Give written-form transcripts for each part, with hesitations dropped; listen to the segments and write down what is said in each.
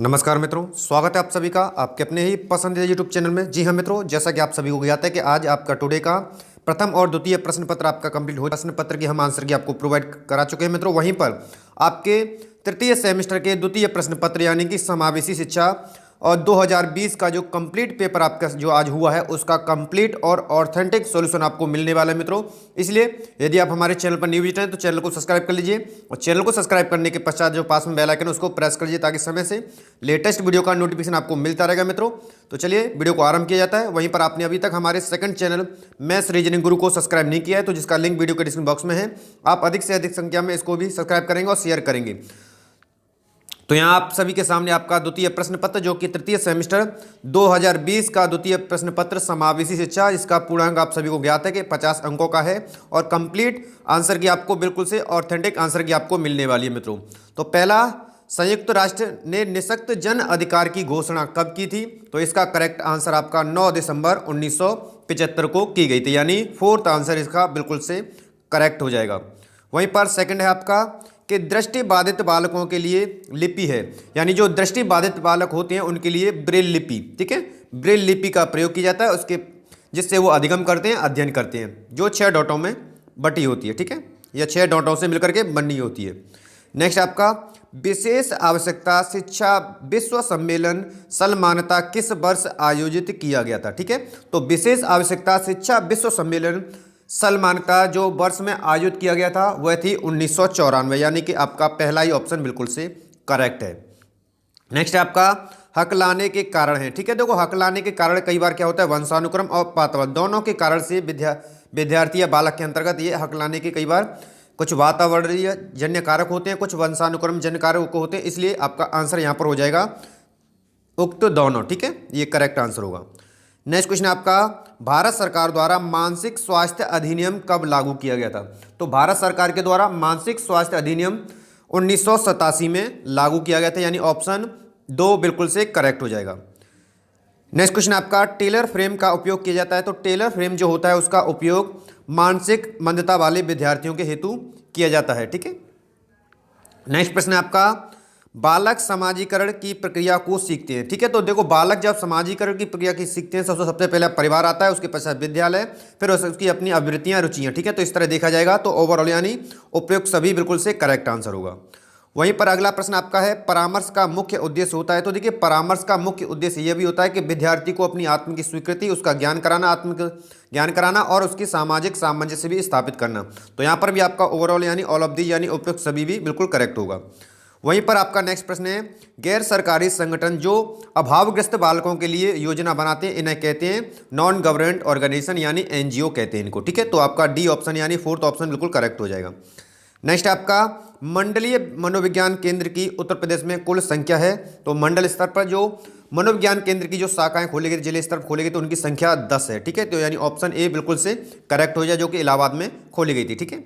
नमस्कार मित्रों, स्वागत है आप सभी का आपके अपने ही पसंदीदा यूट्यूब चैनल में। जी हाँ मित्रों, जैसा कि आप सभी को ज्ञात है कि आज आपका टुडे का प्रथम और द्वितीय प्रश्न पत्र आपका कंप्लीट हो प्रश्न पत्र की हम आंसर की आपको प्रोवाइड करा चुके हैं मित्रों। वहीं पर आपके तृतीय सेमेस्टर के द्वितीय प्रश्न पत्र यानी कि समावेशी शिक्षा और 2020 का जो कंप्लीट पेपर आपका जो आज हुआ है उसका कंप्लीट और ऑथेंटिक सॉल्यूशन आपको मिलने वाला है मित्रों। इसलिए यदि आप हमारे चैनल पर न्यू विजिटर हैं तो चैनल को सब्सक्राइब कर लीजिए और चैनल को सब्सक्राइब करने के पश्चात जो पास में बेल आइकन है उसको प्रेस कर लीजिए ताकि समय से लेटेस्ट वीडियो का नोटिफिकेशन आपको मिलता रहेगा मित्रों। तो चलिए वीडियो को आरंभ किया जाता है। वहीं पर आपने अभी तक हमारे सेकंड चैनल मैथ्स रीजनिंग गुरु को सब्सक्राइब नहीं किया है तो जिसका लिंक वीडियो के डिस्क्रिप्शन बॉक्स में है, आप अधिक से अधिक संख्या में इसको भी सब्सक्राइब करेंगे और शेयर करेंगे। तो यहाँ आप सभी के सामने आपका द्वितीय प्रश्न पत्र जो कि तृतीय सेमेस्टर 2020 का द्वितीय प्रश्न पत्र समावेशी शिक्षा, इसका पूर्णांक आप सभी को ज्ञात है कि 50 अंकों का है और कंप्लीट आंसर की आपको बिल्कुल से ऑथेंटिक आंसर की आपको मिलने वाली है मित्रों। तो पहला, संयुक्त राष्ट्र ने निःशक्त जन अधिकार की घोषणा कब की थी? तो इसका करेक्ट आंसर आपका 9 दिसंबर 1975 को की गई थी, यानी फोर्थ आंसर इसका बिल्कुल से करेक्ट हो जाएगा। वहीं पर सेकंड है आपका कि दृष्टि बाधित बालकों के लिए लिपि है, यानी जो दृष्टि बाधित बालक होते हैं उनके लिए ब्रेल लिपि, ठीक है, ब्रेल लिपि का प्रयोग किया जाता है उसके जिससे वो अधिगम करते हैं, अध्ययन करते हैं, जो 6 डॉटों में बटी होती है, ठीक है, या 6 डॉटों से मिलकर के बनी होती है। नेक्स्ट आपका विशेष आवश्यकता शिक्षा विश्व सम्मेलन सलमानता किस वर्ष आयोजित किया गया था? ठीक है, तो विशेष आवश्यकता शिक्षा विश्व सम्मेलन सलमानता जो वर्ष में आयोजित किया गया था वह थी 1994, यानी कि आपका पहला ही ऑप्शन बिल्कुल से करेक्ट है। नेक्स्ट आपका हक लाने के कारण है। ठीक है, देखो हक लाने के कारण कई बार क्या होता है, वंशानुक्रम और पात्रता दोनों के कारण से विद्यार्थी या बालक के अंतर्गत ये हक लाने के कई बार कुछ वातावरणीय जन्य कारक होते हैं, कुछ वंशानुक्रम जन्य कारक होते हैं, इसलिए आपका आंसर यहाँ पर हो जाएगा उक्त दोनों। ठीक है, ये करेक्ट आंसर होगा। नेक्स्ट क्वेश्चन आपका भारत सरकार द्वारा मानसिक स्वास्थ्य अधिनियम कब लागू किया गया था? तो भारत सरकार के द्वारा मानसिक स्वास्थ्य अधिनियम 1987 में लागू किया गया था, यानी ऑप्शन 2 बिल्कुल से करेक्ट हो जाएगा। नेक्स्ट क्वेश्चन आपका टेलर फ्रेम का उपयोग किया जाता है। तो टेलर फ्रेम जो होता है उसका उपयोग मानसिक मंदता वाले विद्यार्थियों के हेतु किया जाता है। ठीक है, नेक्स्ट प्रश्न आपका बालक समाजीकरण की प्रक्रिया को सीखते हैं। ठीक है, तो देखो बालक जब समाजीकरण की प्रक्रिया की सीखते हैं सबसे पहले परिवार आता है, उसके पश्चात विद्यालय, फिर उसकी अपनी अभिवृत्तियां रुचियां। ठीक है, तो इस तरह देखा जाएगा तो ओवरऑल यानी उपयुक्त सभी बिल्कुल से करेक्ट आंसर होगा। वहीं पर अगला प्रश्न आपका है परामर्श का मुख्य उद्देश्य होता है। तो देखिए परामर्श का मुख्य उद्देश्य यह भी होता है कि विद्यार्थी को अपनी आत्म की स्वीकृति, उसका ज्ञान कराना, आत्म ज्ञान कराना और उसकी सामाजिक सामंजस्य भी स्थापित करना। तो यहाँ पर भी आपका ओवरऑल यानी ऑल ऑफ दी यानी उपयुक्त सभी भी बिल्कुल करेक्ट होगा। वहीं पर आपका नेक्स्ट प्रश्न है गैर सरकारी संगठन जो अभावग्रस्त बालकों के लिए योजना बनाते हैं इन्हें कहते हैं नॉन गवर्नमेंट ऑर्गेनाइजेशन, यानी एनजीओ कहते हैं इनको। ठीक है, तो आपका डी ऑप्शन यानी फोर्थ ऑप्शन बिल्कुल करेक्ट हो जाएगा। नेक्स्ट आपका मंडलीय मनोविज्ञान केंद्र की उत्तर प्रदेश में कुल संख्या है। तो मंडल स्तर पर जो मनोविज्ञान केंद्र की जो शाखाएं खोली गई, जिले स्तर पर खोली गई, तो उनकी संख्या 10 है। ठीक है, तो यानी ऑप्शन ए बिल्कुल से करेक्ट हो जाए जो कि इलाहाबाद में खोली गई थी। ठीक है,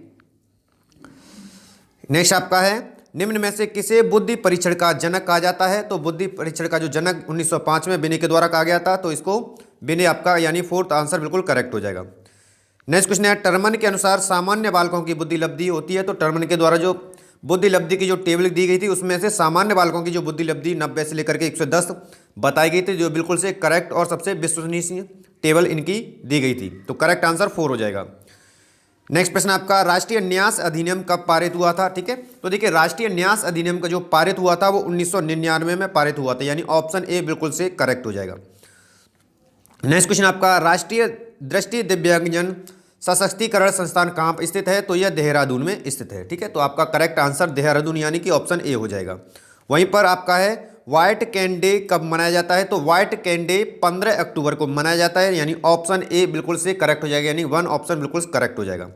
नेक्स्ट आपका है निम्न में से किसे बुद्धि परीक्षण का जनक कहा जाता है? तो बुद्धि परीक्षण का जो जनक 1905 में बिने के द्वारा कहा गया था, तो इसको बिने आपका यानी फोर्थ आंसर बिल्कुल करेक्ट हो जाएगा। नेक्स्ट क्वेश्चन है टर्मन के अनुसार सामान्य बालकों की बुद्धि लब्धि होती है। तो टर्मन के द्वारा जो बुद्धि लब्धि की जो टेबल दी गई थी उसमें से सामान्य बालकों की जो बुद्धि लब्धि 90 से लेकर के 110 बताई गई थी, जो बिल्कुल से करेक्ट और सबसे विश्वसनीय टेबल इनकी दी गई थी। तो करेक्ट आंसर 4 हो जाएगा। नेक्स्ट प्रश्न आपका राष्ट्रीय न्यास अधिनियम कब पारित हुआ था? ठीक है, तो देखिए राष्ट्रीय न्यास अधिनियम का जो पारित हुआ था वो 1999 में पारित हुआ था, यानी ऑप्शन ए बिल्कुल से करेक्ट हो जाएगा। नेक्स्ट क्वेश्चन आपका राष्ट्रीय दृष्टि दिव्यांगजन सशक्तिकरण संस्थान कहाँ पर स्थित है? तो यह देहरादून में स्थित है। ठीक है, तो आपका करेक्ट आंसर देहरादून यानी कि ऑप्शन ए हो जाएगा। वहीं पर आपका है व्हाइट कैन डे कब मनाया जाता है? तो व्हाइट कैन डे 15 अक्टूबर को मनाया जाता है, यानी ऑप्शन ए बिल्कुल से करेक्ट हो जाएगा, यानी 1 ऑप्शन बिल्कुल करेक्ट हो जाएगा।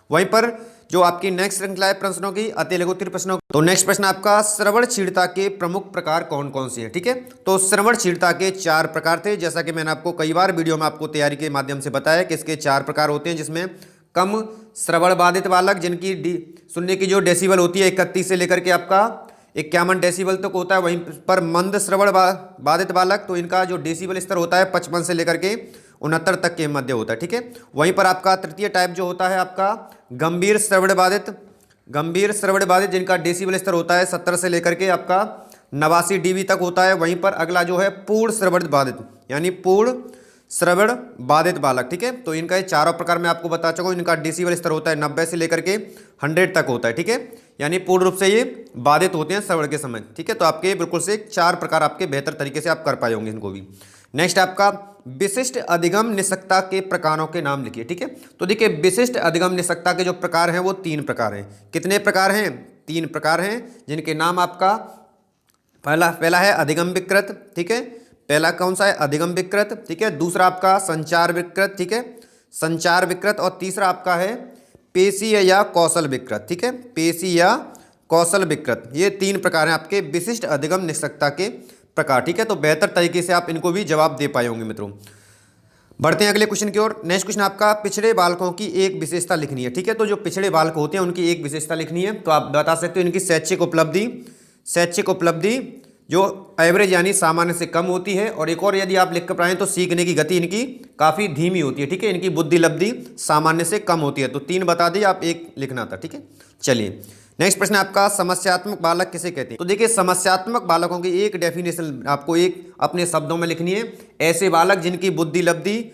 वहीं पर जो आपकी नेक्स्ट श्रृंखला है प्रश्नों की अति लघुत्तर प्रश्नों, तो नेक्स्ट प्रश्न आपका श्रवण क्षीणता के प्रमुख प्रकार कौन कौन से हैं? ठीक है, तो श्रवण क्षीणता के 4 प्रकार थे, जैसा कि मैंने आपको कई बार वीडियो में आपको तैयारी के माध्यम से बताया कि इसके 4 प्रकार होते हैं, जिसमें कम श्रवण बाधित बालक जिनकी सुनने की जो डेसिबल होती है 31 से लेकर के आपका 51 डेसिबल तक होता है। वहीं पर मंद श्रवण बाधित बालक, तो इनका जो डेसिबल स्तर होता है 55 से लेकर के 69 तक के मध्य होता है। ठीक है, वहीं पर आपका तृतीय टाइप जो होता है आपका गंभीर श्रवण बाधित जिनका डेसिबल स्तर होता है 70 से लेकर के आपका 89 डीबी तक होता है। वहीं पर अगला जो है पूर्ण श्रवण बाधित, यानी पूर्ण श्रवण बाधित बालक, ठीक है। तो इनका ये चारों प्रकार मैं आपको बता चुका हूँ। इनका डेसिबल स्तर होता है 90 से लेकर के 100 तक होता है, ठीक है। यानी पूर्ण रूप से ये बाधित होते हैं श्रवण के समय, ठीक है। तो आपके बिल्कुल से 4 प्रकार आपके बेहतर तरीके से आप कर पाए होंगे इनको भी। नेक्स्ट आपका विशिष्ट अधिगम निषक्ता के प्रकारों के नाम लिखिए, ठीक है। तो देखिए विशिष्ट अधिगम निषक्ता के जो प्रकार हैं वो 3 प्रकार हैं। कितने प्रकार हैं? 3 प्रकार हैं, जिनके नाम आपका पहला है अधिगम विकृत, ठीक है। पहला कौन सा है? अधिगम विकृत, ठीक है। दूसरा आपका संचार विकृत, ठीक है, संचार विकृत। और तीसरा आपका है पेशीय या कौशल विकृत, ठीक है, पेशी या कौशल विकृत। ये 3 प्रकार हैं आपके विशिष्ट अधिगम निषक्ता के प्रकार, ठीक है। तो बेहतर तरीके से आप इनको भी जवाब दे पाए होंगे मित्रों। बढ़ते हैं अगले क्वेश्चन की ओर। नेक्स्ट क्वेश्चन आपका पिछड़े बालकों की एक विशेषता लिखनी है, ठीक है। तो जो पिछड़े बालक होते हैं उनकी एक विशेषता लिखनी है। तो आप बता सकते हो इनकी शैक्षिक उपलब्धि जो एवरेज यानी सामान्य से कम होती है। और एक और यदि आप लिख कर पाएँ तो सीखने की गति इनकी काफ़ी धीमी होती है, ठीक है। इनकी बुद्धि लब्धि सामान्य से कम होती है। तो 3 बता दिए, आप 1 लिखना था, ठीक है। चलिए नेक्स्ट प्रश्न आपका समस्यात्मक बालक किसे कहते हैं? तो देखिए समस्यात्मक बालकों की एक डेफिनेशन आपको एक अपने शब्दों में लिखनी है। ऐसे बालक जिनकी बुद्धि लब्धि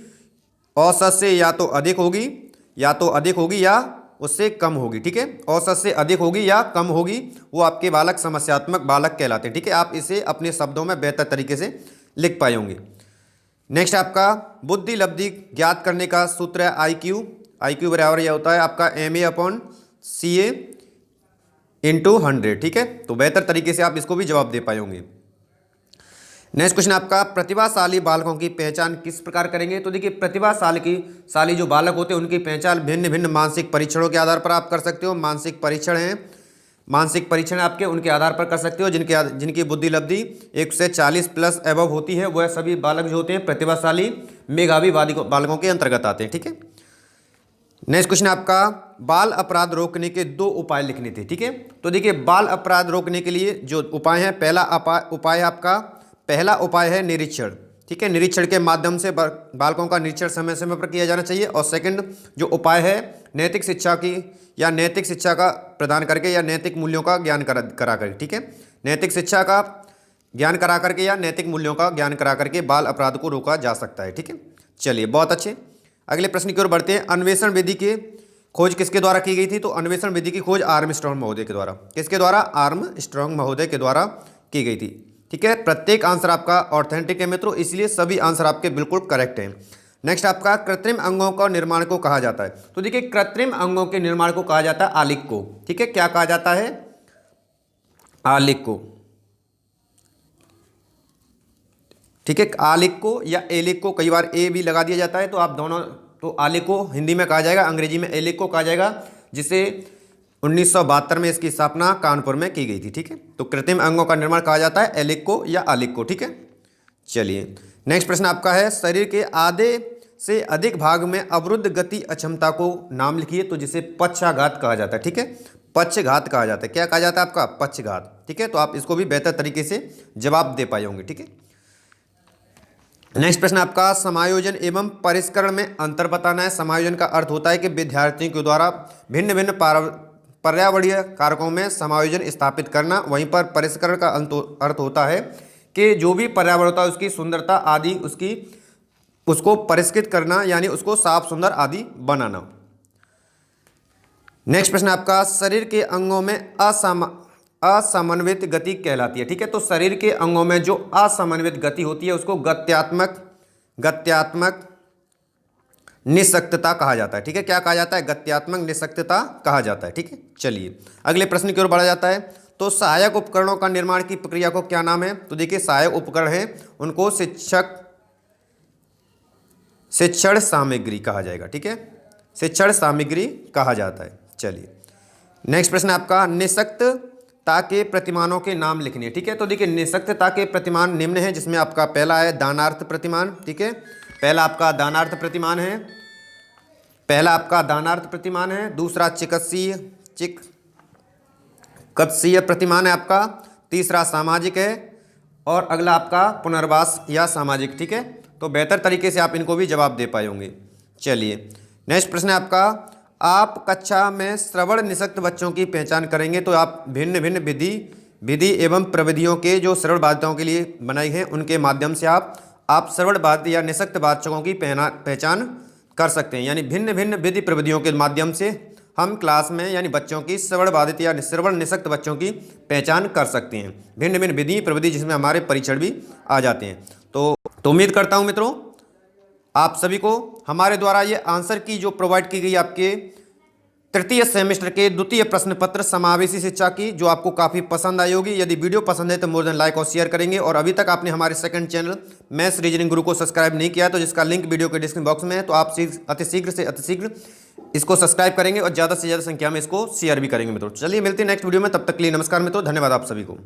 औसत से या तो अधिक होगी या उससे कम होगी, ठीक है। औसत से अधिक होगी या कम होगी, वो आपके बालक समस्यात्मक बालक कहलाते हैं, ठीक है। आप इसे अपने शब्दों में बेहतर तरीके से लिख पाए होंगे। नेक्स्ट आपका बुद्धि लब्धि ज्ञात करने का सूत्र है आई क्यू बराबर यह होता है आपका MA/CA × 100, ठीक है। तो बेहतर तरीके से आप इसको भी जवाब दे पाए होंगे। नेक्स्ट क्वेश्चन आपका प्रतिभाशाली बालकों की पहचान किस प्रकार करेंगे? तो देखिए प्रतिभाशाली जो बालक होते हैं उनकी पहचान भिन्न भिन्न मानसिक परीक्षणों के आधार पर आप कर सकते हो। मानसिक परीक्षण आपके उनके आधार पर कर सकते हो जिनकी बुद्धि लब्धि 140+ एबव होती है। वह सभी बालक जो होते हैं प्रतिभाशाली मेधावी बालकों के अंतर्गत आते हैं, ठीक है। नेक्स्ट क्वेश्चन आपका बाल अपराध रोकने के 2 उपाय लिखने थे, ठीक है। तो देखिए बाल अपराध रोकने के लिए जो उपाय है, पहला उपाय है निरीक्षण, ठीक है। निरीक्षण के माध्यम से बालकों का निरीक्षण समय समय पर किया जाना चाहिए। और सेकंड जो उपाय है नैतिक शिक्षा का प्रदान करके या नैतिक मूल्यों का ज्ञान करा करके, ठीक है। नैतिक शिक्षा का ज्ञान करा करके या नैतिक मूल्यों का ज्ञान करा करके बाल अपराध को रोका जा सकता है, ठीक है। चलिए बहुत अच्छे, अगले प्रश्न की ओर बढ़ते हैं। अन्वेषण विधि की खोज किसके द्वारा की गई थी? तो अन्वेषण विधि की खोज आर्मस्ट्रॉन्ग महोदय के द्वारा, किसके द्वारा? आर्मस्ट्रॉन्ग महोदय के द्वारा की गई थी, ठीक है। प्रत्येक आंसर आपका ऑथेंटिक है मित्रों, इसलिए सभी आंसर आपके बिल्कुल करेक्ट हैं। नेक्स्ट आपका कृत्रिम अंगों का निर्माण को कहा जाता है? तो देखिए कृत्रिम अंगों के निर्माण को कहा जाता है आलिक को, ठीक है। क्या कहा जाता है? आलिक को, ठीक है। आलिक को या एलिक को, कई बार ए भी लगा दिया जाता है। तो आप दोनों, तो आलिक को हिंदी में कहा जाएगा, अंग्रेजी में एलिक को कहा जाएगा, जिसे 1972 में इसकी स्थापना कानपुर में की गई थी, ठीक है। तो कृत्रिम अंगों का निर्माण कहा जाता है एलिक को या आलिक को, ठीक है। चलिए नेक्स्ट प्रश्न आपका है शरीर के आधे से अधिक भाग में अवरुद्ध गति अक्षमता को नाम लिखिए। तो जिसे पक्षाघात कहा जाता है, ठीक है। पक्षघात कहा जाता है। क्या कहा जाता है आपका? पक्षघात, ठीक है। तो आप इसको भी बेहतर तरीके से जवाब दे पाए होंगे, ठीक है। नेक्स्ट प्रश्न आपका समायोजन एवं परिष्करण में अंतर बताना है। समायोजन का अर्थ होता है कि विद्यार्थियों के द्वारा भिन्न भिन्न पर्यावरणीय कारकों में समायोजन स्थापित करना। वहीं पर परिष्करण का अर्थ होता है कि जो भी पर्यावरण होता है उसकी सुंदरता आदि उसको परिष्कृत करना, यानी उसको साफ सुंदर आदि बनाना। नेक्स्ट प्रश्न आपका शरीर के अंगों में असमन्वित गति कहलाती है, ठीक है। तो शरीर के अंगों में जो असमन्वित गति होती है उसको गत्यात्मक निःशक्तता कहा जाता है, ठीक है। क्या कहा जाता है? गत्यात्मक निःशक्तता कहा जाता है, ठीक है। चलिए अगले प्रश्न की ओर बढ़ा जाता है। तो सहायक उपकरणों का निर्माण की प्रक्रिया को क्या नाम है? तो देखिए सहायक उपकरण हैं उनको शिक्षण सामग्री कहा जाएगा, ठीक है। शिक्षण सामग्री कहा जाता है। चलिए नेक्स्ट प्रश्न आपका निःशक्तता के प्रतिमानों के नाम लिखने हैं, ठीक है। तो देखिए निःशक्तता के प्रतिमान निम्न है, जिसमें आपका पहला है दानार्थ प्रतिमान, ठीक है। पहला आपका दानार्थ प्रतिमान है। दूसरा चिकित्सीय प्रतिमान है आपका। तीसरा सामाजिक है और अगला आपका पुनर्वास या सामाजिक, ठीक है। तो बेहतर तरीके से आप इनको भी जवाब दे पाए होंगे। चलिए नेक्स्ट प्रश्न है आपका आप कक्षा में श्रवण निषक्त बच्चों की पहचान करेंगे तो आप भिन्न भिन्न विधि विधि एवं प्रविधियों के जो सरल बाध्यताओं के लिए बनाई हैं उनके माध्यम से आप सरल बाध्य या निःशक्त वाचकों की पहचान कर सकते हैं। यानी भिन्न भिन्न विधि प्रविधियों के माध्यम से हम क्लास में यानी बच्चों की श्रवण बाधित या श्रवण निःशक्त बच्चों की पहचान कर सकते हैं। भिन्न भिन्न विधि प्रविधि जिसमें हमारे परीक्षण भी आ जाते हैं। तो उम्मीद करता हूं मित्रों आप सभी को हमारे द्वारा ये आंसर की जो प्रोवाइड की गई आपके तृतीय सेमेस्टर के द्वितीय प्रश्न पत्र समावेशी शिक्षा की, जो आपको काफ़ी पसंद आई होगी। यदि वीडियो पसंद है तो मोर देन लाइक और शेयर करेंगे। और अभी तक आपने हमारे सेकंड चैनल मैथ्स रीजनिंग गुरु को सब्सक्राइब नहीं किया है तो जिसका लिंक वीडियो के डिस्क्रिप्शन बॉक्स में है, तो आप अतिशीघ्र से अतिशीघ्र इसको सब्सक्राइब करेंगे और ज़्यादा से ज़्यादा संख्या में इसको शेयर भी करेंगे मित्रों। चलिए मिलते हैं नेक्स्ट वीडियो में, तब तक के लिए नमस्कार मित्रों, धन्यवाद आप सभी को।